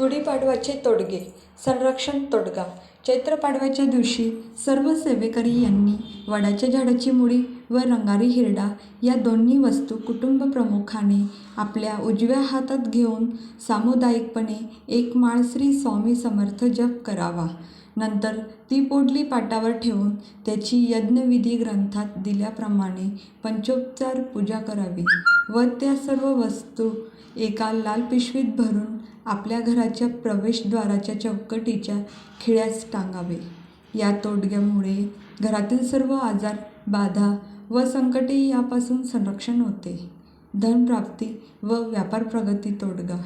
गुढीपाडव्याचे तोडगे. संरक्षण तोडगा. चैत्र पाडव्याच्या दिवशी सर्व सेवेकरी यांनी वडाच्या झाडाची मुळी व रंगारी हिरडा या दोन्ही वस्तू कुटुंबप्रमुखाने आपल्या उजव्या हातात घेऊन सामुदायिकपणे एक माळ श्री स्वामी समर्थ जप करावा. नंतर ती पोटली पाटावर ठेवून त्याची यज्ञविधी ग्रंथात दिल्याप्रमाणे पंचोपचार पूजा करावी व त्या सर्व वस्तू एका लाल पिशवीत भरून आपल्या घराच्या प्रवेशद्वाराच्या चौकटीच्या खिळ्यास टांगावे. या तोडग्यामुळे घरातील सर्व आजार, बाधा व संकटे यापासून संरक्षण होते. धनप्राप्ती व व्यापार प्रगती तोडगा.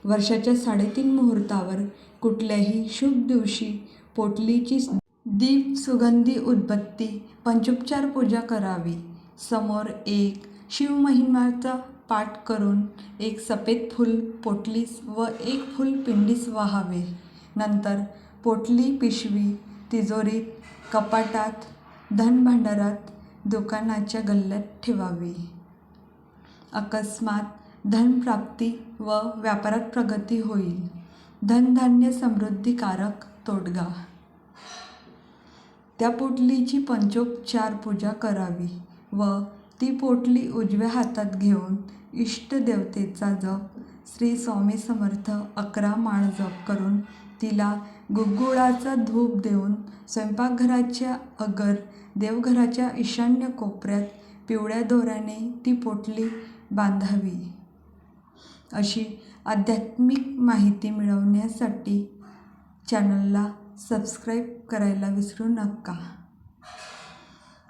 वर्षाच्या 3.5 मुहूर्तावर कुठल्याही शुभ दिवशी पोटलीची दीप सुगंधी उदबत्ती पंचोपचार पूजा करावी. समोर एक शिवमहिम्याचा पाठ करून एक सफेद फूल पोटलीस व एक फूल पिंडीस वाहावे. नंतर पोटली पिशवी तिजोरीत, कपाटात, धनभांडारात, दुकानाच्या गल्ल्यात ठेवावी. अकस्मात धनप्राप्ती व व्यापारात प्रगती होईल. धनधान्य समृद्धीकारक तोडगा. त्या पोटलीची पंचोपचार पूजा करावी व ती पोटली उजव्या हातात घेऊन इष्टदेवतेचा जप श्री स्वामी समर्थ 11 माळ जप करून तिला गुग्गुळाचा धूप देऊन स्वयंपाकघराच्या अगर देवघराच्या ईशान्य कोपऱ्यात पिवळ्या दोऱ्याने ती पोटली बांधावी. अशी आध्यात्मिक माहिती मिळवण्यासाठी चॅनलला सबस्क्राईब करायला विसरू नका.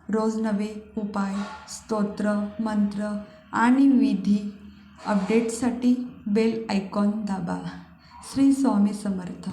रोज नवे उपाय, स्तोत्र, मंत्र आणि विधी अपडेट्ससाठी बेल आयकॉन दाबा. श्री स्वामी समर्थ.